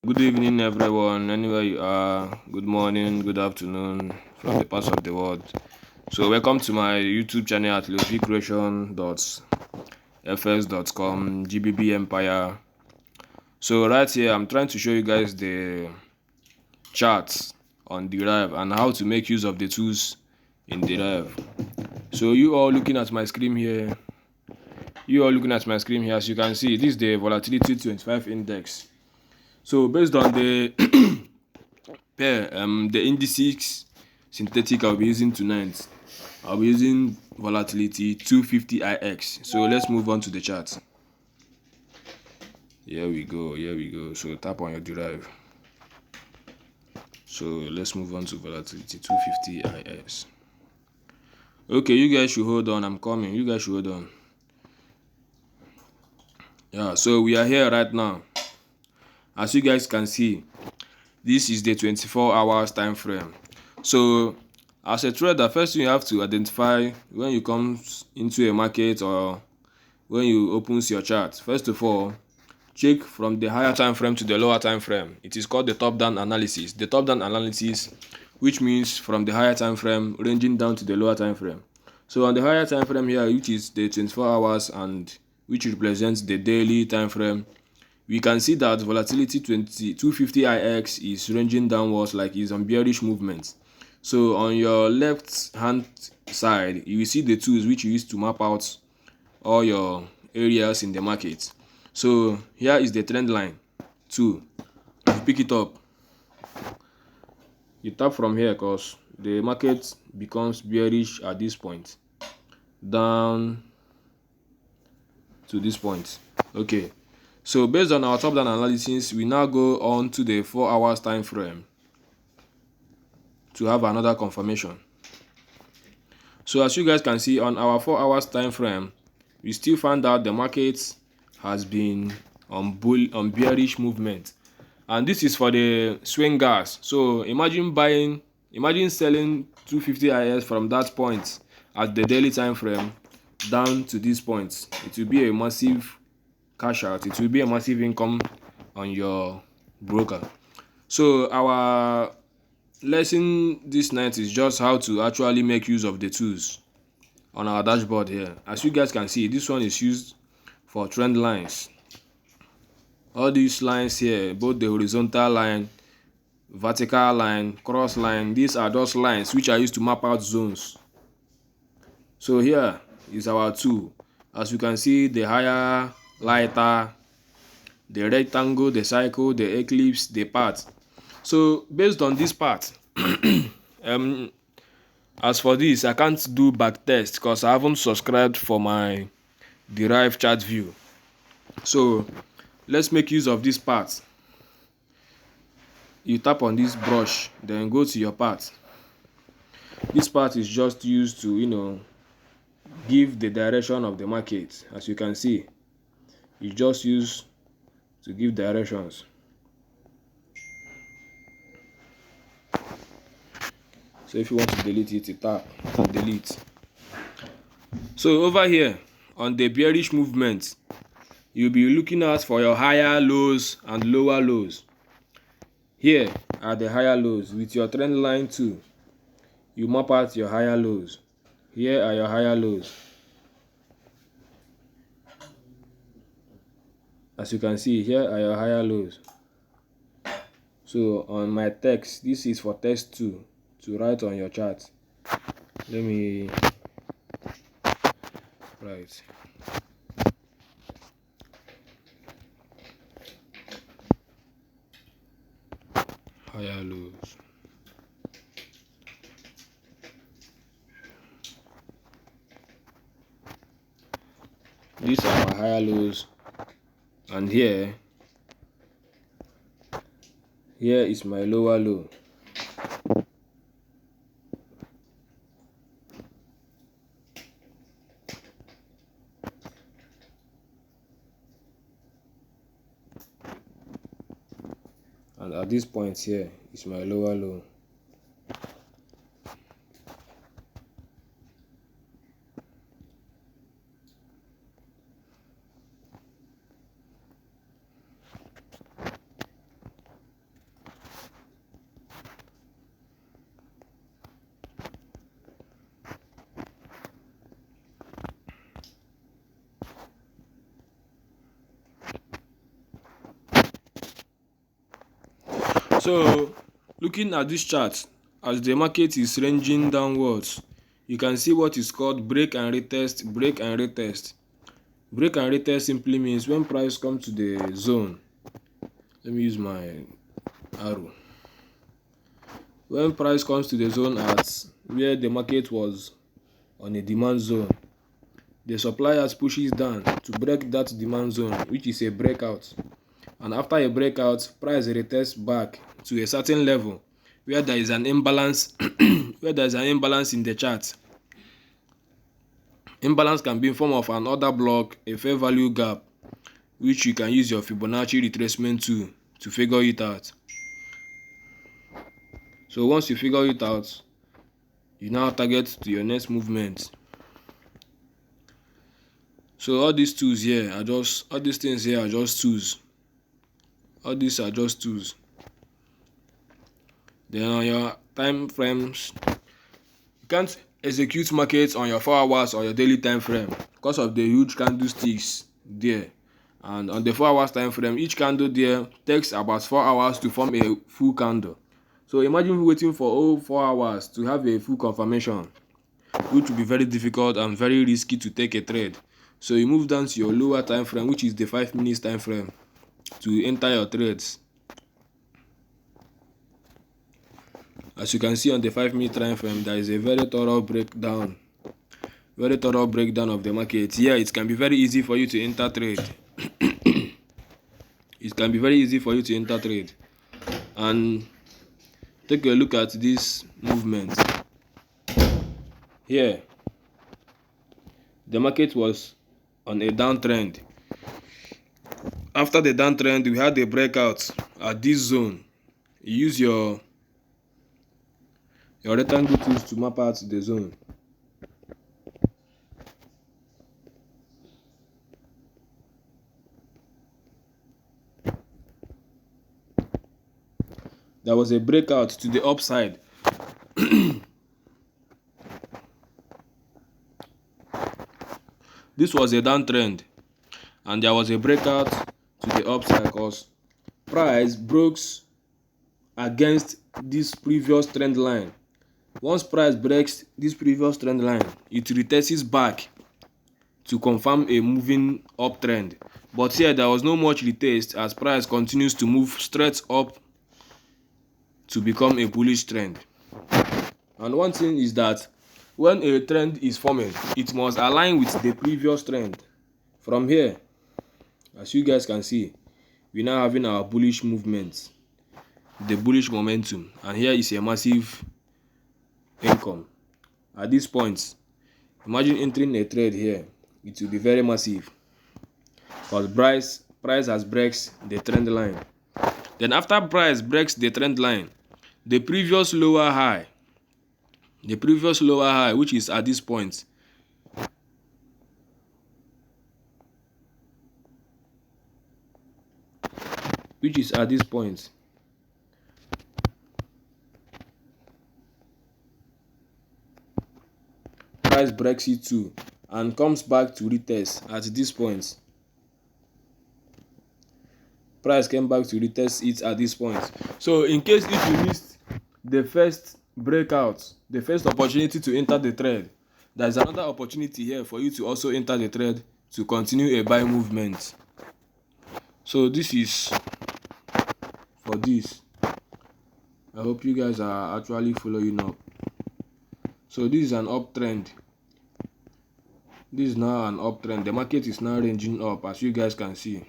Good evening, everyone. Anywhere you are, good morning, good afternoon from the parts of the world. So, welcome to my YouTube channel at losvcreation.fs.com GBB Empire. So, right here, I'm trying to show you guys the charts on deriv and how to make use of the tools in deriv. So, you all looking at my screen here. As you can see, this is the volatility 25 index. So, based on the pair, the indices synthetic I'll be using tonight, I'll be using volatility 250 IX. So let's move on to the chart. Here we go. So tap on your derive. So let's move on to volatility 250 IX. Okay, you guys should hold on. I'm coming. You guys should hold on. Yeah, so we are here right now. As you guys can see, this is the 24 hours time frame. So as a trader, first thing you have to identify when you come into a market or when you opens your chart. First of all, check from the higher time frame to the lower time frame. It is called the top down analysis. The top down analysis, which means from the higher time frame ranging down to the lower time frame. So on the higher time frame here, which is the 24 hours and which represents the daily time frame, we can see that volatility 250 IX is ranging downwards, like it's on bearish movement. So on your left hand side, you will see the tools which you use to map out all your areas in the market. So here is the trend line 2. If you pick it up, you tap from here because the market becomes bearish at this point, down to this point. Okay, so based on our top down analysis, we now go on to the 4 hours time frame to have another confirmation. So as you guys can see, on our 4 hours time frame, we still find out the market has been on bearish movement, and this is for the swingers. So imagine selling 250 IS from that point at the daily time frame down to this point. It will be a massive cash out. It will be a massive income on your broker. So our lesson this night is just how to actually make use of the tools on our dashboard here. As you guys can see, this one is used for trend lines. All these lines here, both the horizontal line, vertical line, cross line, these are those lines which are used to map out zones. So here is our tool. As you can see, the higher, lighter, the rectangle, the cycle, the eclipse, the path. So based on this part, as for this, I can't do back test because I haven't subscribed for my derive chart view. So let's make use of this part. You tap on this brush, then go to your part. This part is just used to give the direction of the market. As you can see, it's just used to give directions. So if you want to delete it, you tap and delete. So over here on the bearish movement, you'll be looking out for your higher lows and lower lows. Here are the higher lows. With your trend line too, you map out your higher lows. Here are your higher lows. As you can see, here are your higher lows. So on my text, this is for text 2 to write on your chart. Let me write. Higher lows. These are our higher lows, and here is my lower low. And at this point here is my lower low. So looking at this chart, as the market is ranging downwards, you can see what is called break and retest, break and retest. Break and retest simply means when price comes to the zone. Let me use my arrow. When price comes to the zone at where the market was on a demand zone, the suppliers pushes down to break that demand zone, which is a breakout. And after a breakout, price retests back to a certain level where there is an imbalance where there is an imbalance in the chart. Imbalance can be in form of an order block, a fair value gap, which you can use your Fibonacci retracement tool to figure it out. So once you figure it out, you now target to your next movement. So all these tools here are just, all these things here are just tools. All these are just tools. Then on your time frames, you can't execute markets on your 4 hours or your daily time frame because of the huge candlesticks there. And on the 4 hours time frame, each candle there takes about 4 hours to form a full candle. So imagine waiting for all 4 hours to have a full confirmation, which will be very difficult and very risky to take a trade. So you move down to your lower time frame, which is the 5 minutes time frame, to enter your trades. As you can see on the 5-minute time frame, there is a very thorough breakdown of the market. Here, it can be very easy for you to enter trade. It can be very easy for you to enter trade. And take a look at this movement. Here, the market was on a downtrend. After the downtrend, we had a breakout at this zone. You use your rectangle tools to map out the zone. There was a breakout to the upside. This was a downtrend, and there was a breakout to the upside because price broke against this previous trend line. Once price breaks this previous trend line, it retests back to confirm a moving uptrend. But here there was no much retest as price continues to move straight up to become a bullish trend. And one thing is that when a trend is forming, it must align with the previous trend. From here, as you guys can see, we're now having our bullish movement, the bullish momentum, and here is a massive income. At this point, imagine entering a trade here. It will be very massive because price has breaks the trend line. Then after price breaks the trend line, the previous lower high, which is at this point, price breaks it too and comes back to retest at this point. Price came back to retest it at this point. So in case if you missed the first breakout, the first opportunity to enter the trade, there's another opportunity here for you to also enter the trade to continue a buy movement. So this is for this. I hope you guys are actually following up. So this is an uptrend. This is now an uptrend. The market is now ranging up, as you guys can see.